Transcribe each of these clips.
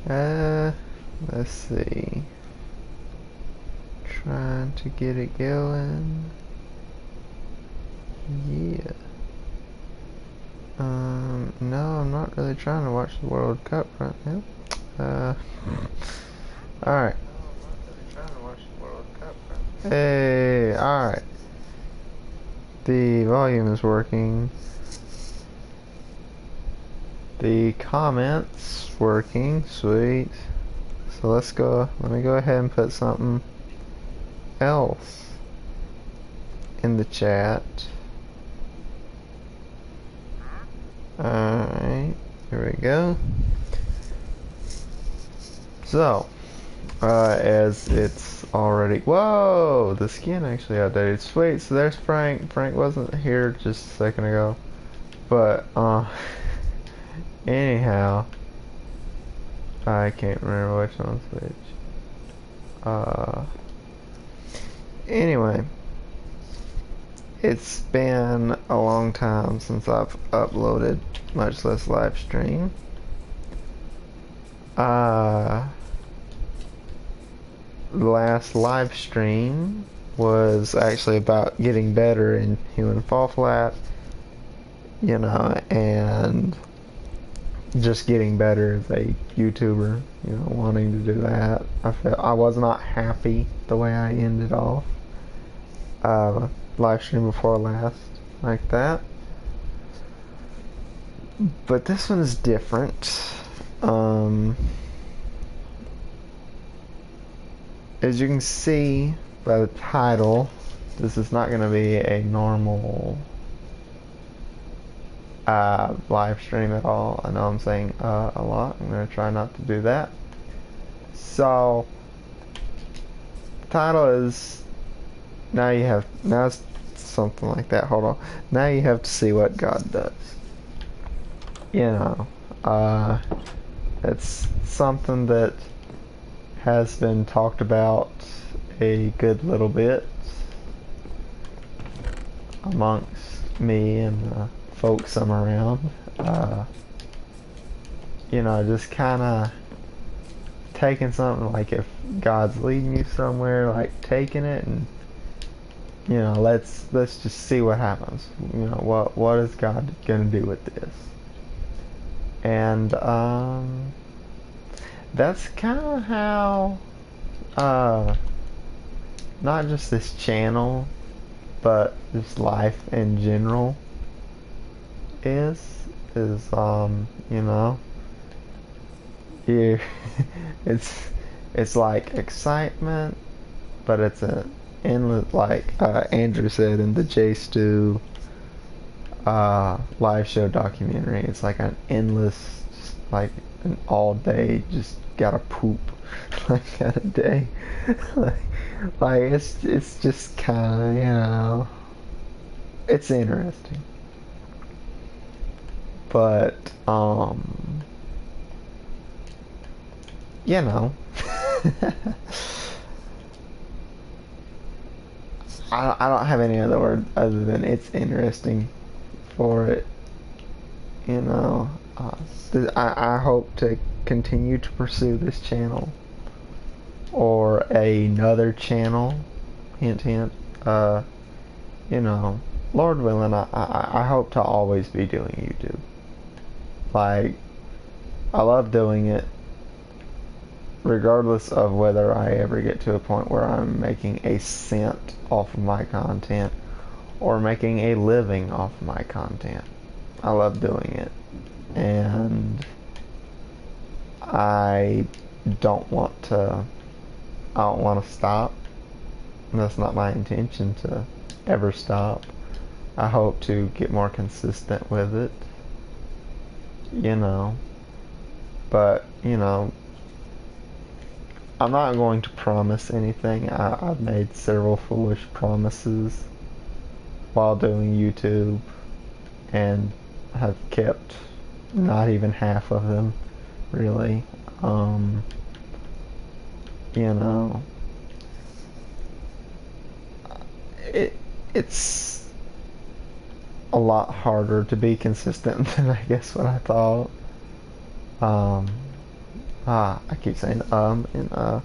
Uh, let's see. Trying to get it going. Yeah. No, I'm not really trying to watch the World Cup right now. Uh, alright. Hey, alright. The volume is working. The comments working. Sweet. So let me go ahead and put something else in the chat. Alright, here we go. So, as it's already... Whoa! The skin actually updated. Sweet, so there's Frank. Frank wasn't here just a second ago. But, anyhow, I can't remember which one's which. Anyway, it's been a long time since I've uploaded, much less live stream. The last live stream was actually about getting better in human fall flat, you know, and just getting better as a YouTuber, you know, wanting to do that. I was not happy the way I ended off live stream before last, like that. But this one's different. As you can see by the title, this is not going to be a normal live stream at all. I know I'm saying a lot. I'm going to try not to do that. So, the title is now it's something like that. Hold on. Now you have to see what God does. You know, it's something that has been talked about a good little bit amongst me and the folks I'm around. You know, just kind of taking something like if God's leading you somewhere, like taking it and, you know, let's just see what happens. You know, what is God gonna do with this? And that's kind of how not just this channel, but just life in general is you know, you it's like excitement, but it's an endless, like Andrew said in the J Stu live show documentary. It's like an endless, just like an all day, just gotta poop like kind of day. like, like it's just kind of, you know, it's interesting, but you know, I don't have any other word other than it's interesting for it. You know, I hope to continue to pursue this channel or another channel. Hint, hint. You know, Lord willing, I hope to always be doing YouTube. Like, I love doing it, regardless of whether I ever get to a point where I'm making a cent off of my content or making a living off of my content. I love doing it, and I don't want to stop. That's not my intention to ever stop. I hope to get more consistent with it, you know, but, you know, I'm not going to promise anything. I've made several foolish promises while doing YouTube and have kept not even half of them, really. You know, it's a lot harder to be consistent than I guess what I thought. I keep saying and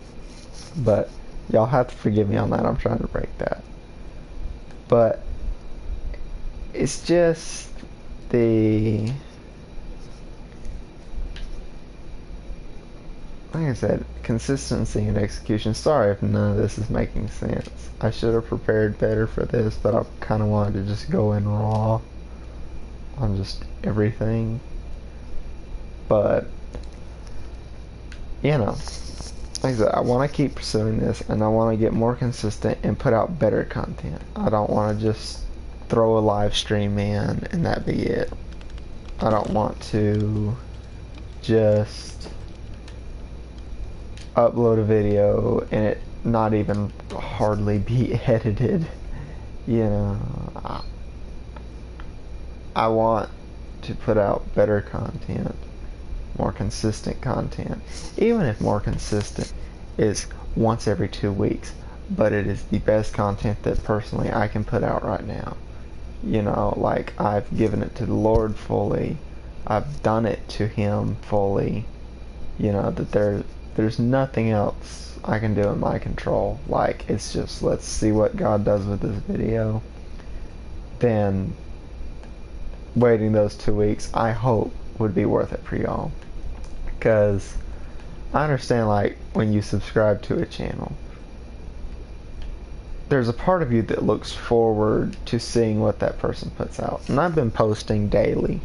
but y'all have to forgive me on that. I'm trying to break that. But it's just the, like I said, consistency and execution. Sorry if none of this is making sense. I should have prepared better for this, but I kind of wanted to just go in raw on just everything. But, you know, like I said, I want to keep pursuing this, and I want to get more consistent and put out better content. I don't want to just throw a live stream in and that be it. I don't want to just upload a video and it not even hardly be edited. You know, I want to put out better content, more consistent content, even if more consistent is once every 2 weeks, but it is the best content that personally I can put out right now. You know, like, I've given it to the Lord fully, I've done it to Him fully, you know, that there's nothing else I can do in my control. Like, it's just, let's see what God does with this video. Then waiting those 2 weeks, I hope, would be worth it for y'all. Because I understand, like, when you subscribe to a channel, there's a part of you that looks forward to seeing what that person puts out. And I've been posting daily,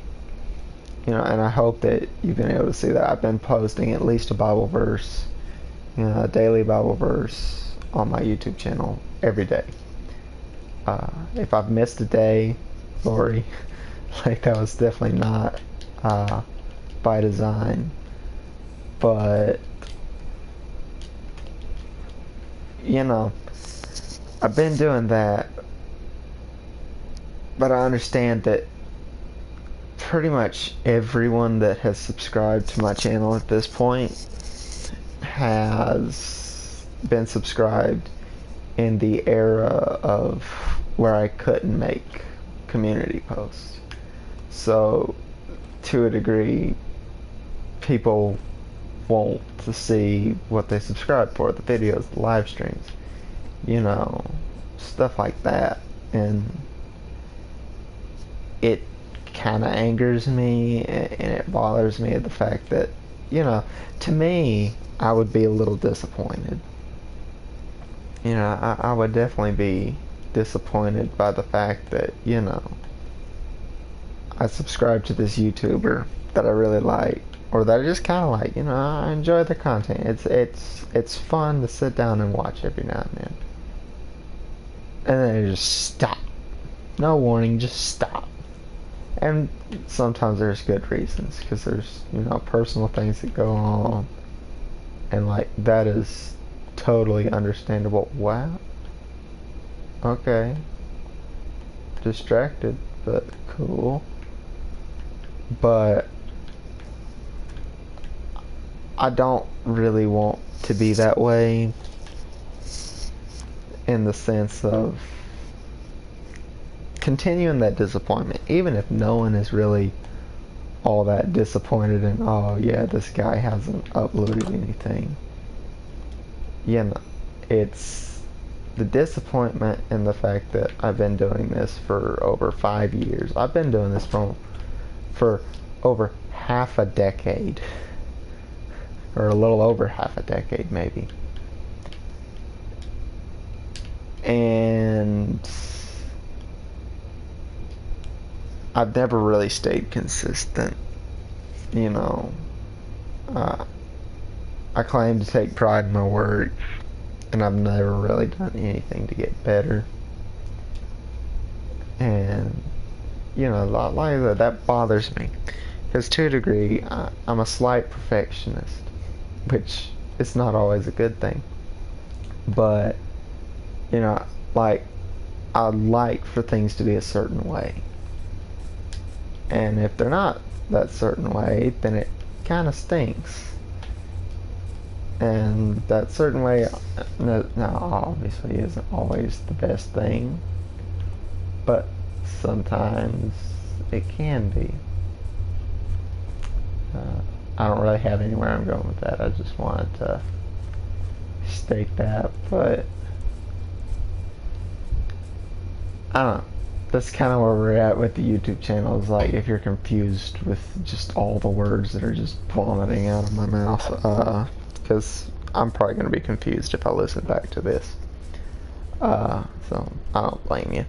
you know, and I hope that you've been able to see that. I've been posting at least a Bible verse, you know, a daily Bible verse on my YouTube channel every day. If I've missed a day, sorry. Like, that was definitely not by design. But, you know, I've been doing that. But I understand that pretty much everyone that has subscribed to my channel at this point has been subscribed in the era of where I couldn't make community posts. So, to a degree, people want to see what they subscribe for, the videos, the live streams, you know, stuff like that. And it kind of angers me, and it bothers me, the fact that, you know, to me, I would be a little disappointed. You know, I would definitely be disappointed by the fact that, you know, I subscribe to this YouTuber that I really like, or that I just kind of like, you know, I enjoy the content. It's fun to sit down and watch every now and then. And then it just stop. No warning, just stop. And sometimes there's good reasons, because there's, you know, personal things that go on, and like, that is totally understandable. Wow. Okay. Distracted, but cool. But I don't really want to be that way, in the sense of continuing that disappointment, even if no one is really all that disappointed in, oh yeah, this guy hasn't uploaded anything. You know, it's the disappointment in the fact that I've been doing this for over 5 years. I've been doing this for over half a decade, or a little over half a decade maybe. And I've never really stayed consistent, you know. I claim to take pride in my work, and I've never really done anything to get better. And, you know, like that bothers me, because to a degree, I'm a slight perfectionist, which is not always a good thing. But, you know, like, I'd like for things to be a certain way. And if they're not that certain way, then it kind of stinks. And that certain way, now obviously isn't always the best thing, but sometimes it can be. I don't really have anywhere I'm going with that. I just wanted to state that, but I don't know. That's kind of where we're at with the YouTube channel. Is like, if you're confused with just all the words that are just vomiting out of my mouth, because I'm probably going to be confused if I listen back to this. So I don't blame you.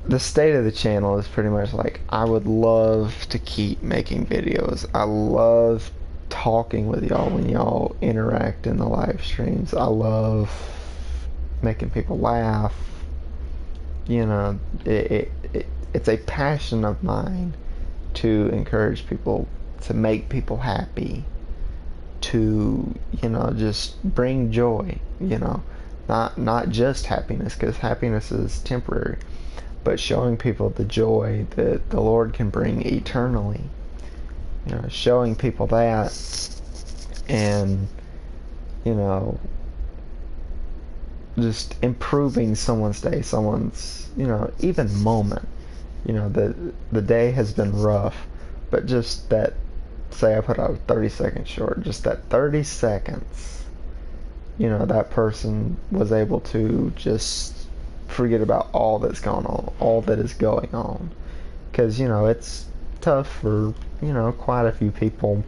The state of the channel is pretty much like, I would love to keep making videos. I love talking with y'all when y'all interact in the live streams. I love making people laugh. You know, it's a passion of mine to encourage people, to make people happy, to, you know, just bring joy, you know, not just happiness, because happiness is temporary, but showing people the joy that the Lord can bring eternally. You know, showing people that, and, you know, just improving someone's day, someone's, you know, even moment. You know, the day has been rough, but just that, say I put out a 30-second short, just that 30 seconds, you know, that person was able to just forget about all that's going on, all that is going on. Because, you know, it's tough for, you know, quite a few people,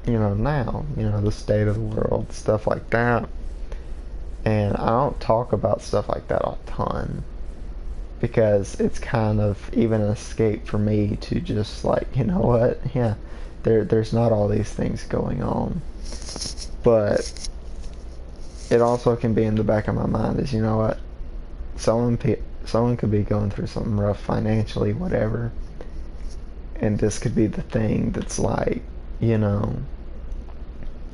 you know, now, you know, the state of the world, stuff like that. And I don't talk about stuff like that a ton, because it's kind of even an escape for me to just, like, you know what, yeah, there's not all these things going on. But it also can be in the back of my mind is, you know what, someone could be going through something rough financially, whatever, and this could be the thing that's, like, you know,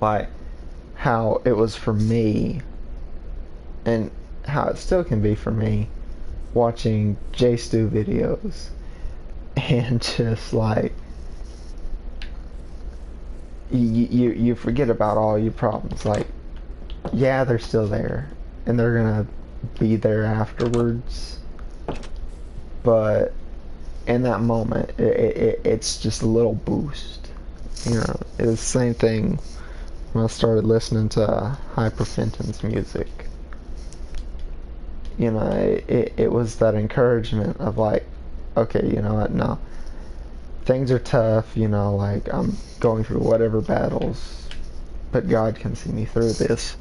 like how it was for me, and how it still can be for me, watching J Stu videos, and just like you forget about all your problems. Like, yeah, they're still there, and they're gonna be there afterwards, but in that moment, it's just a little boost. You know, it was the same thing when I started listening to Hyperfenton's music. You know, it was that encouragement of, like, okay, you know what, no, things are tough, you know, like, I'm going through whatever battles, but God can see me through this.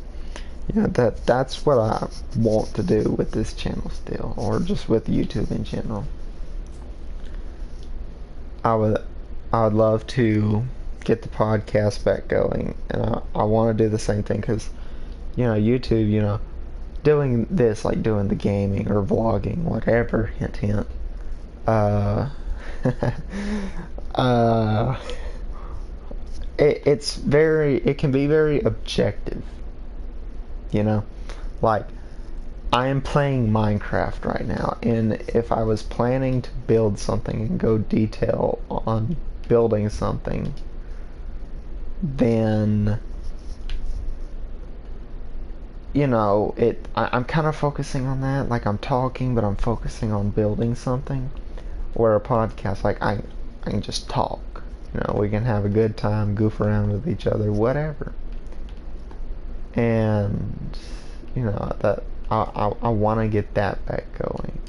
You know, that's what I want to do with this channel still, or just with YouTube in general. I would love to get the podcast back going, and I want to do the same thing, because, you know, YouTube, you know, doing this, like doing the gaming or vlogging, whatever, hint hint, it can be very objective, you know, like, I am playing Minecraft right now, and if I was planning to build something and go detail on building something, then, you know, I'm kind of focusing on that, like, I'm talking, but I'm focusing on building something. Where a podcast, like, I can just talk, you know, we can have a good time, goof around with each other, whatever. And, you know, that I want to get that back going.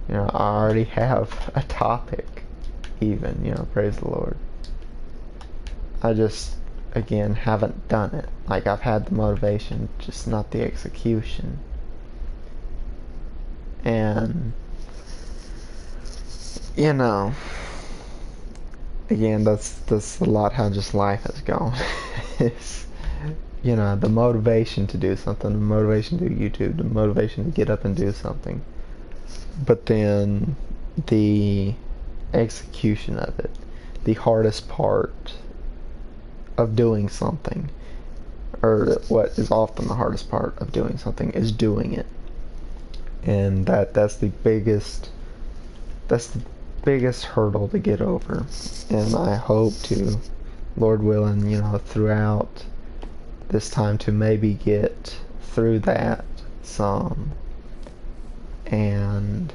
You know, I already have a topic, even, you know, praise the Lord. I just, again, haven't done it. Like, I've had the motivation, just not the execution. And, you know, again, that's a lot how just life has gone. It's, you know, the motivation to do something, the motivation to do YouTube, the motivation to get up and do something, but then the execution of it, the hardest part of doing something, or what is often the hardest part of doing something, is doing it. And that's the biggest hurdle to get over. And I hope to, Lord willing, you know, throughout this time, to maybe get through that some, and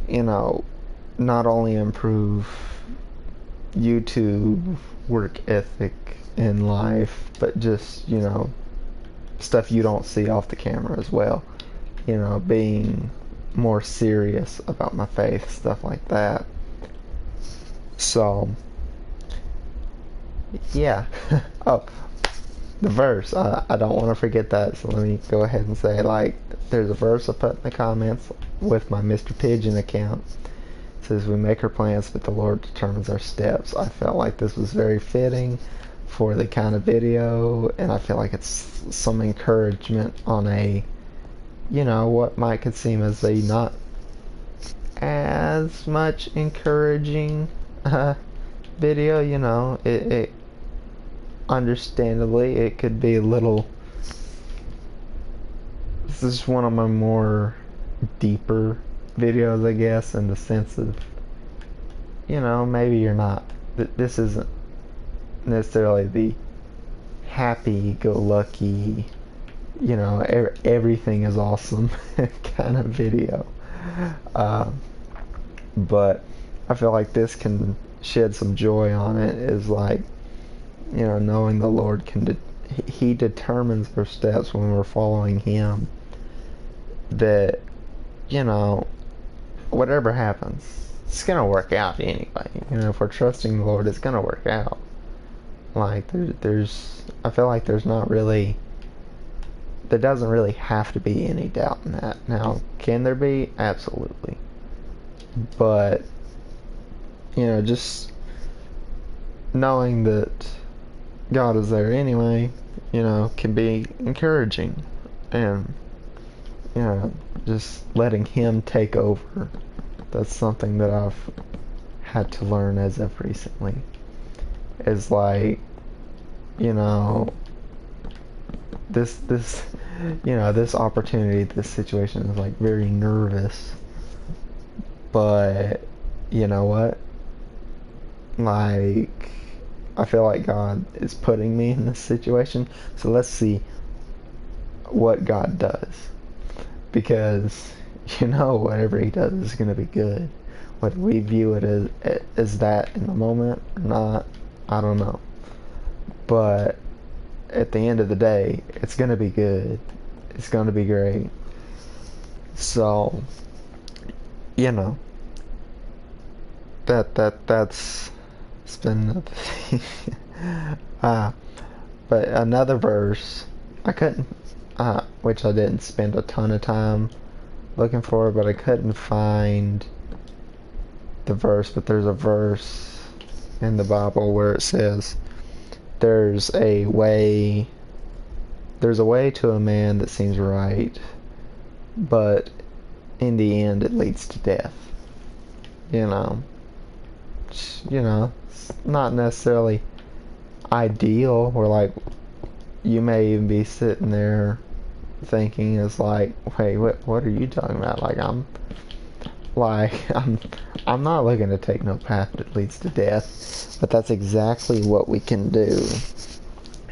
you know, not only improve YouTube work ethic in life, but just, stuff you don't see off the camera as well. Being more serious about my faith, stuff like that. So, yeah. Oh, the verse. I don't want to forget that, so let me go ahead and say, there's a verse I put in the comments with my Mr. Pigeon account. It says, we make our plans, but the Lord determines our steps. I felt like this was very fitting for the kind of video, and I feel like it's some encouragement on a, what might could seem as a not as much encouraging video. It understandably, it could be a little. This is one of my more deeper videos, I guess, in the sense of, maybe you're not. This isn't necessarily the happy-go-lucky, everything is awesome kind of video. But I feel like this can shed some joy on it, is knowing the Lord He determines our steps when we're following Him. That, whatever happens, it's gonna work out anyway. If we're trusting the Lord, it's gonna work out. I feel like there doesn't really have to be any doubt in that. Now, can there be? Absolutely. But, just knowing that God is there anyway, can be encouraging. And, just letting Him take over. That's something that I've had to learn as of recently. Is this opportunity, this situation is very nervous. But, you know what? I feel like God is putting me in this situation. So let's see what God does. Because, whatever He does is going to be good. Whether we view it as that in the moment or not, I don't know. But at the end of the day, it's going to be good. It's going to be great. So, that's been but another verse I couldn't, which I didn't spend a ton of time looking for, but I couldn't find the verse. But there's a verse in the Bible where it says, there's a way to a man that seems right, but in the end it leads to death. It's not necessarily ideal, or you may even be sitting there thinking, is wait, what are you talking about? I'm not looking to take no path that leads to death. But that's exactly what we can do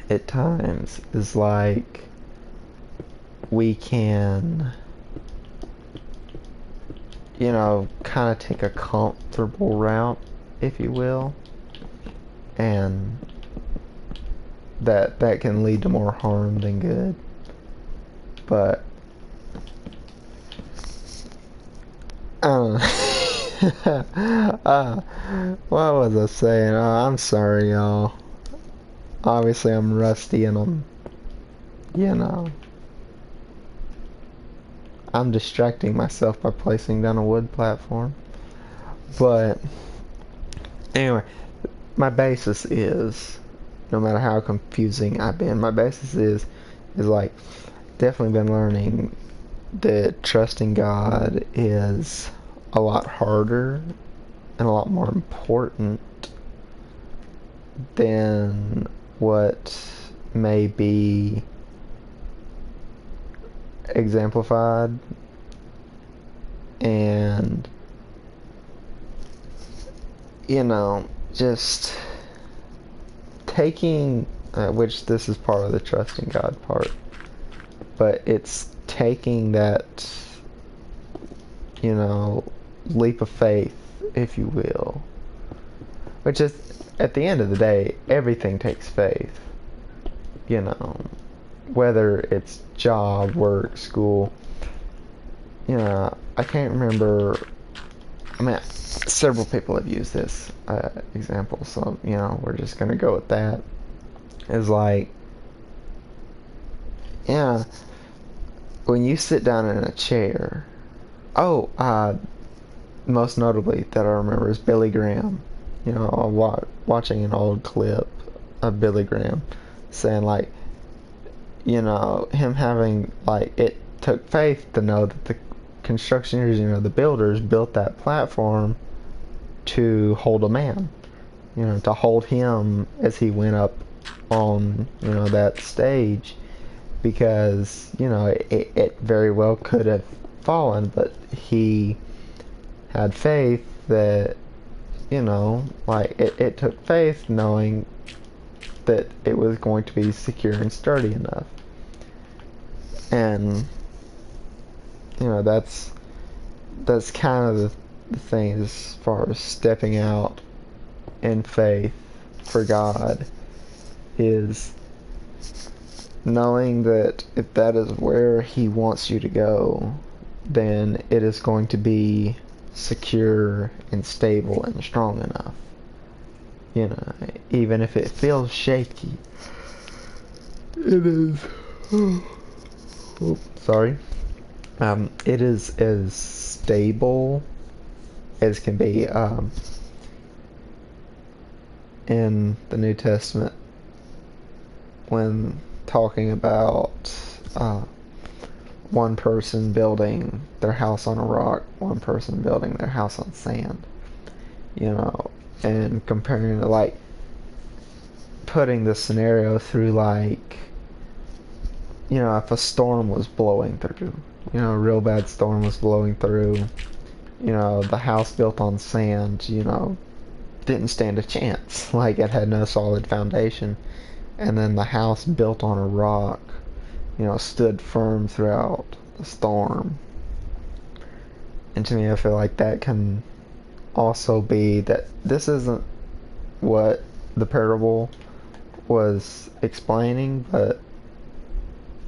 at times, is we can, kind of take a comfortable route, if you will, and that can lead to more harm than good. But I don't know. What was I saying? I'm sorry, y'all. Obviously, I'm rusty and I'm distracting myself by placing down a wood platform. But anyway, my basis is, no matter how confusing I've been, my basis is definitely been learning that trusting God is a lot harder and a lot more important than what may be exemplified. And just taking, which this is part of the trusting God part, but it's taking that, leap of faith, if you will. Which is, at the end of the day, everything takes faith. You know, whether it's job, work, school. You know, I can't remember. I mean, several people have used this example, so, you know, we're just going to go with that. It's like, yeah, when you sit down in a chair, most notably that I remember is Billy Graham. You know, watching an old clip of Billy Graham saying, like, you know, him having, like, it took faith to know that the constructioners, you know, the builders built that platform to hold a man, you know, to hold him as he went up on, you know, that stage, because, you know, it very well could have fallen, but he had faith that, you know, like, it took faith knowing that it was going to be secure and sturdy enough. And, you know, that's kind of the thing as far as stepping out in faith for God, is knowing that if that is where He wants you to go, then it is going to be secure and stable and strong enough. You know, even if it feels shaky, it is. Oh, sorry. It is as stable as can be. In the New Testament, when talking about one person building their house on a rock, one person building their house on sand, you know, and comparing to, like, putting the scenario through, like, you know, if a storm was blowing through, you know, a real bad storm was blowing through, you know, the house built on sand, you know, didn't stand a chance. Like, it had no solid foundation. And then the house built on a rock, you know, stood firm throughout the storm. And to me, I feel like that can also be that this isn't what the parable was explaining, but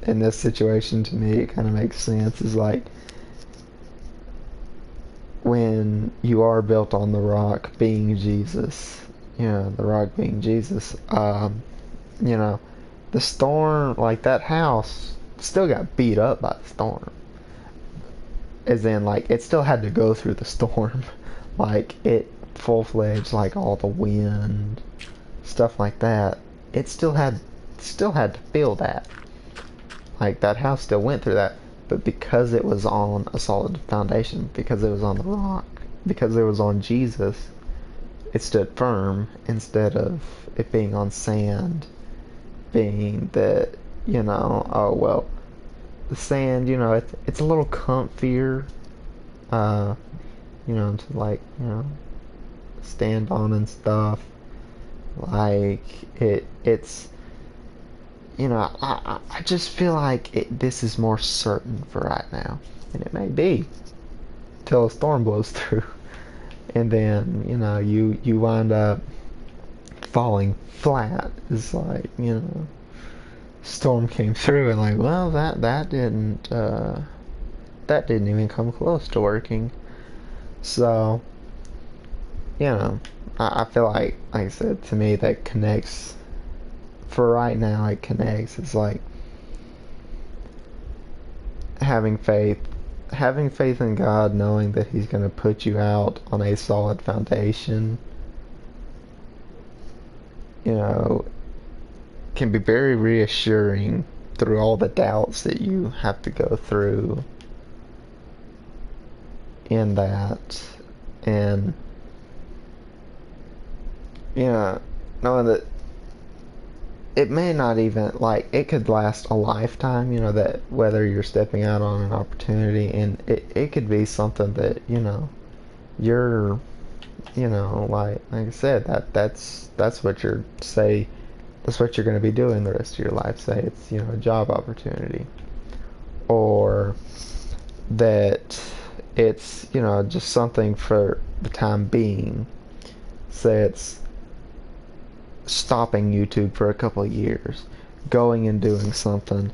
in this situation, to me, it kind of makes sense. Is like, when you are built on the rock being Jesus, you know, the rock being Jesus, you know, the storm, like, that house still got beat up by the storm. As in, like, it still had to go through the storm. Like, it full-fledged, like, all the wind, stuff like that. It still had to feel that. Like, that house still went through that. But because it was on a solid foundation, because it was on the rock, because it was on Jesus, it stood firm, instead of it being on sand, being that, you know, oh, well, the sand, you know, it's a little comfier, you know, to, like, you know, stand on and stuff. Like, it's, you know, I just feel like this is more certain for right now. And it may be till a storm blows through. And then, you know, you wind up falling flat. It's like, you know, storm came through and, like, well, that didn't even come close to working. So, you know, I feel like I said, to me, that connects. For right now, it connects. It's like having faith in God, knowing that He's going to put you out on a solid foundation, you know, can be very reassuring through all the doubts that you have to go through in that. And, you know, knowing that it may not even, like, it could last a lifetime, you know, that whether you're stepping out on an opportunity, and it could be something that, you know, you're, you know, like I said, that's what that's what you're going to be doing the rest of your life. Say it's, you know, a job opportunity, or that it's, just something for the time being. Say it's stopping YouTube for a couple of years, going and doing something,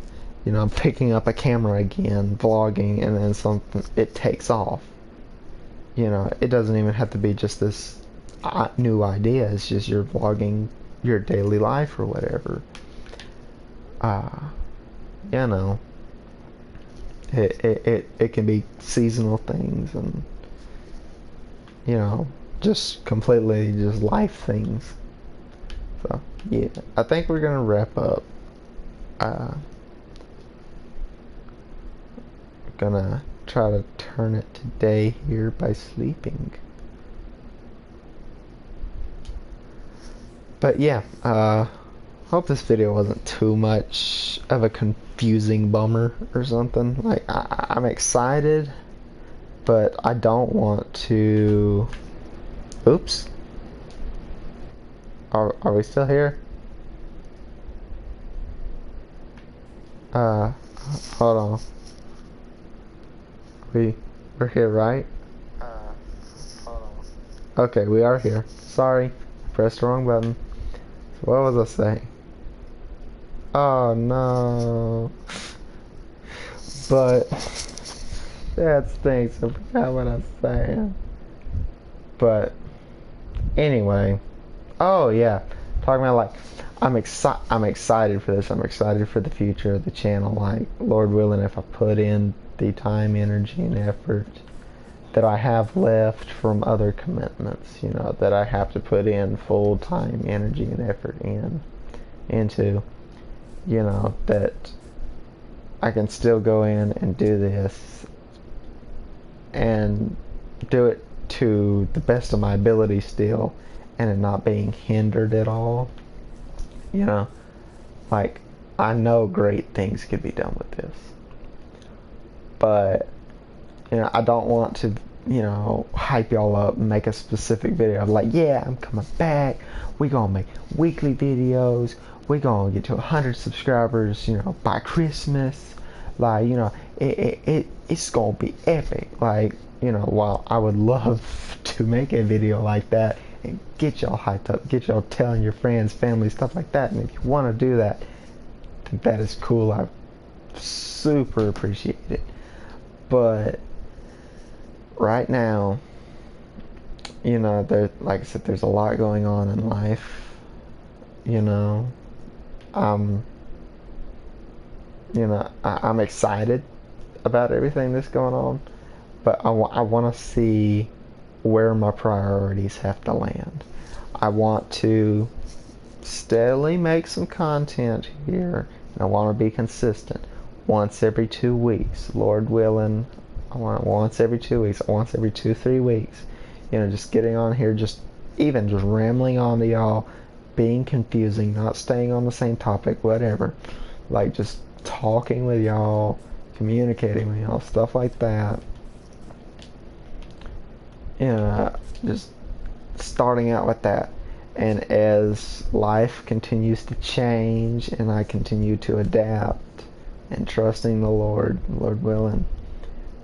picking up a camera again, vlogging, and then something, it takes off. It doesn't even have to be just this new idea. It's just you're vlogging your daily life or whatever. You know, it can be seasonal things and, just completely just life things. So, yeah, I think we're going to wrap up. Gonna try to turn it today here by sleeping. But yeah, hope this video wasn't too much of a confusing bummer or something. Like, I'm excited, but I don't want to... Oops. Are we still here? Hold on. We're here, right? Hold on. Okay, we are here. Sorry, pressed the wrong button. So what was I saying? Oh no. But that stinks. I forgot what I was saying. But anyway. Oh yeah. Talking about, like, I'm excited for this. I'm excited for the future of the channel. Like, Lord willing, if I put in the time, energy, and effort that I have left from other commitments, that I have to put in full time, energy, and effort into, that I can still go in and do this and do it to the best of my ability still, and it not being hindered at all. Like, I know great things could be done with this, but I don't want to hype y'all up and make a specific video of, like, yeah, I'm coming back, we gonna make weekly videos, we gonna get to 100 subscribers by Christmas. Like, it's gonna be epic. Like, while I would love to make a video like that and get y'all hyped up, get y'all telling your friends, family, stuff like that, and if you want to do that, I think that is cool. I super appreciate it. But right now, there, like I said, there's a lot going on in life. I'm excited about everything that's going on, but I want to see where my priorities have to land. I want to steadily make some content here, and I want to be consistent. Once every 2 weeks, Lord willing, I want once every 2 weeks, once every 2-3 weeks, just getting on here, just rambling on to y'all, being confusing, not staying on the same topic, whatever. Like, just talking with y'all, communicating with y'all, stuff like that. Just starting out with that. And as life continues to change and I continue to adapt and trusting the Lord willing,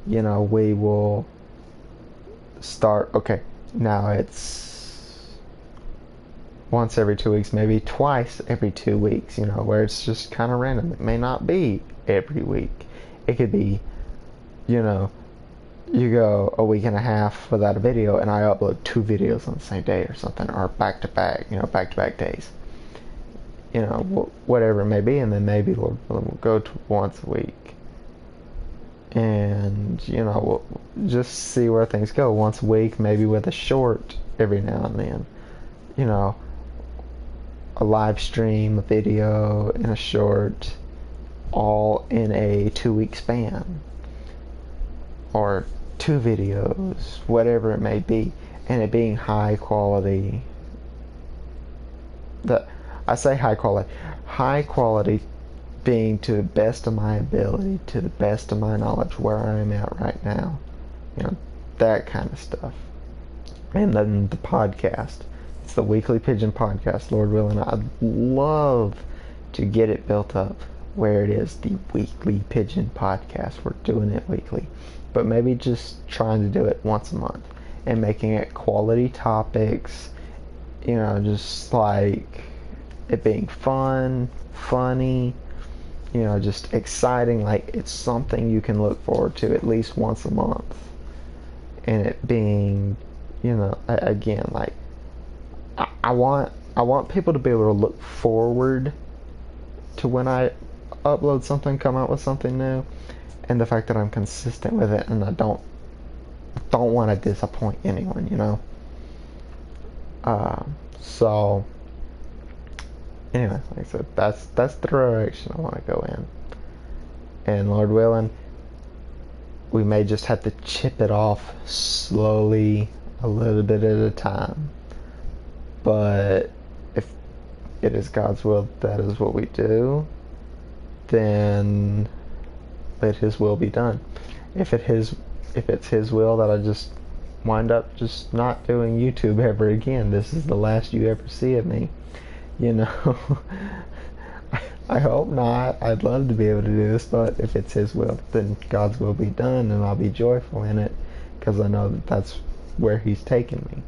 we will start, okay, now it's once every 2 weeks, maybe twice every 2 weeks, where it's just kind of random. It may not be every week. It could be, you go a week and a half without a video and I upload 2 videos on the same day or something, or back to back days, whatever it may be. And then maybe we'll go to once a week, and we'll just see where things go. Once a week, maybe with a short every now and then, a live stream, a video, and a short, all in a 2-week span, or 2 videos, whatever it may be, and it being high quality. I say high quality being to the best of my ability, to the best of my knowledge, where I am at right now, that kind of stuff. And then the podcast, it's the Weekly Pigeon Podcast. Lord willing, I'd love to get it built up where it is the Weekly Pigeon Podcast. We're doing it weekly. but maybe just trying to do it once a month and making it quality topics, just like it being fun, funny, just exciting, like it's something you can look forward to at least once a month. And it being, again, like I want people to be able to look forward to when I upload something, come out with something new, and the fact that I'm consistent with it, and I don't want to disappoint anyone, So anyway, like I said, that's the direction I want to go in, and Lord willing, we may just have to chip it off slowly, a little bit at a time. But if it is God's will that is what we do, then let His will be done. If it's His will that I just wind up just not doing YouTube ever again, this is the last you ever see of me, I hope not. I'd love to be able to do this, but if it's His will, then God's will be done, and I'll be joyful in it, because I know that that's where He's taken me.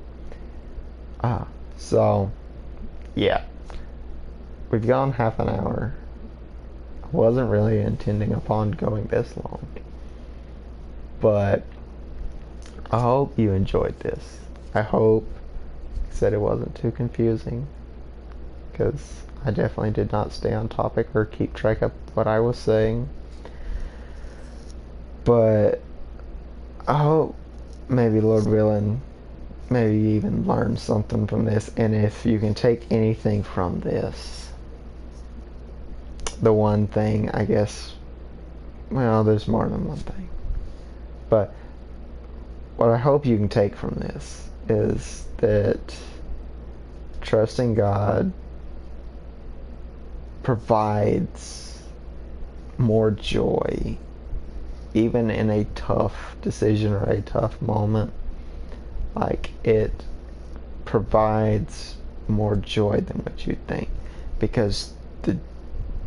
So, yeah. We've gone half an hour. I wasn't really intending upon going this long. But I hope you enjoyed this. I hope that it wasn't too confusing, because I definitely did not stay on topic or keep track of what I was saying. But I hope, maybe Lord willing, maybe you even learn something from this. And if you can take anything from this, the one thing, I guess, well, there's more than one thing, but what I hope you can take from this is that trusting God provides more joy, even in a tough decision or a tough moment. Like, it provides more joy than what you think, because the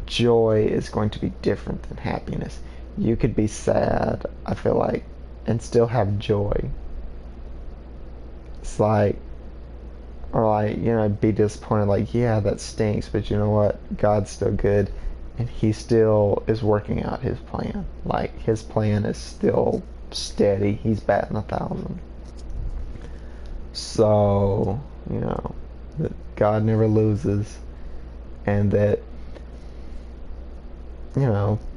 joy is going to be different than happiness. You could be sad, I feel like, and still have joy. It's like, or like, be disappointed, like, yeah, that stinks, but you know what? God's still good, and He still is working out His plan. Like, His plan is still steady. He's batting 1,000. So, that God never loses, and that,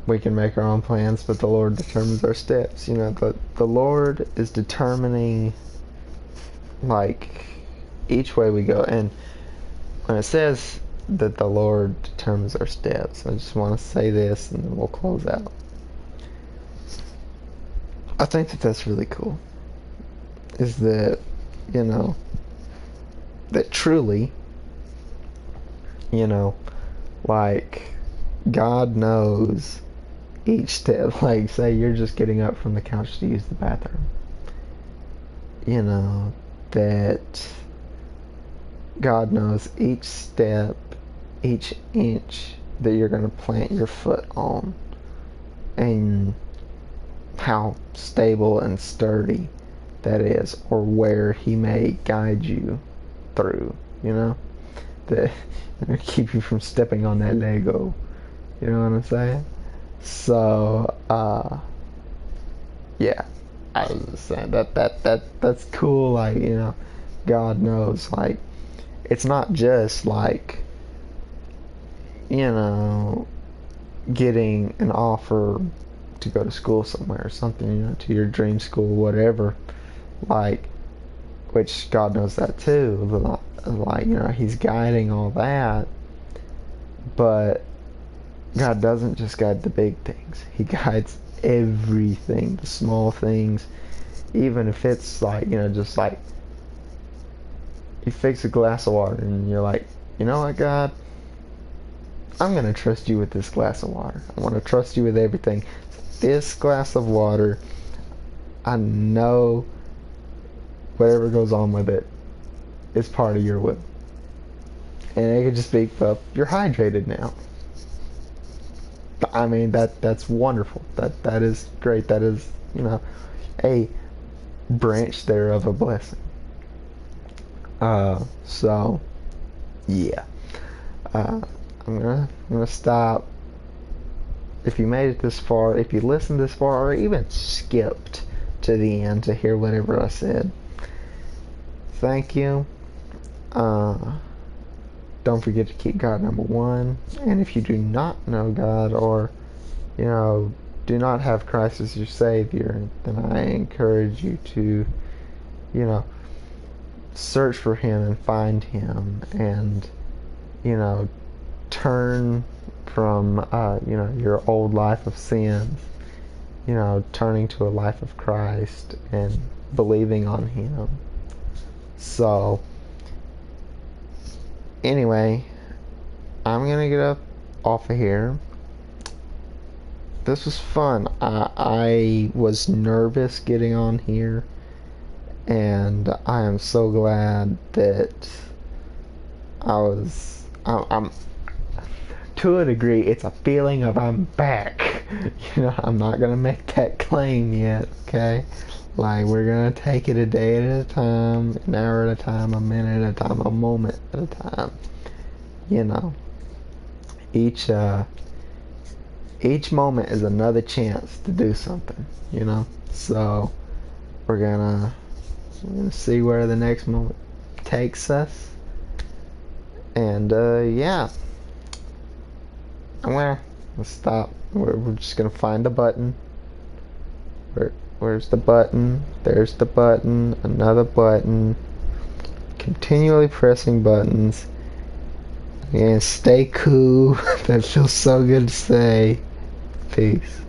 we can make our own plans, but the Lord determines our steps. The Lord is determining, like, each way we go. And when it says that the Lord determines our steps, I just want to say this, and then we'll close out. I think that that's really cool. Is that, that truly, like, God knows each step. Like, say you're just getting up from the couch to use the bathroom. That God knows each step, each inch that you're going to plant your foot on, and how stable and sturdy that is, or where He may guide you through, that keep you from stepping on that Lego. You know what I'm saying? So, yeah, I was just saying that's cool. Like, God knows. Like, it's not just like, getting an offer to go to school somewhere or something, to your dream school, whatever. Like, which God knows that too. Like, He's guiding all that, but God doesn't just guide the big things. He guides everything, the small things. Even if it's like, just like, you fix a glass of water and you're like, you know what, God? I'm going to trust you with this glass of water. I want to trust you with everything. This glass of water, I know whatever goes on with it is part of your will. And it could just be, well, you're hydrated now. I mean, that's wonderful. That is great. That is, a branch there of a blessing. So yeah. I'm gonna stop. If you made it this far, if you listened this far, or even skipped to the end to hear whatever I said, thank you. Don't forget to keep God number one. And if you do not know God, or do not have Christ as your Savior, then I encourage you to, search for Him and find Him, and turn from your old life of sins, turning to a life of Christ and believing on Him. So anyway, I'm gonna get up off of here. This was fun. I was nervous getting on here, and I am so glad that I'm to a degree, it's a feeling of I'm back. I'm not gonna make that claim yet, okay? Like, we're gonna take it a day at a time, an hour at a time, a minute at a time, a moment at a time. Each moment is another chance to do something, So we're gonna see where the next moment takes us. And yeah, I'm gonna stop. We're just gonna find a button. Where's the button? There's the button. Another button. Continually pressing buttons. And stay cool. That feels so good to say. Peace.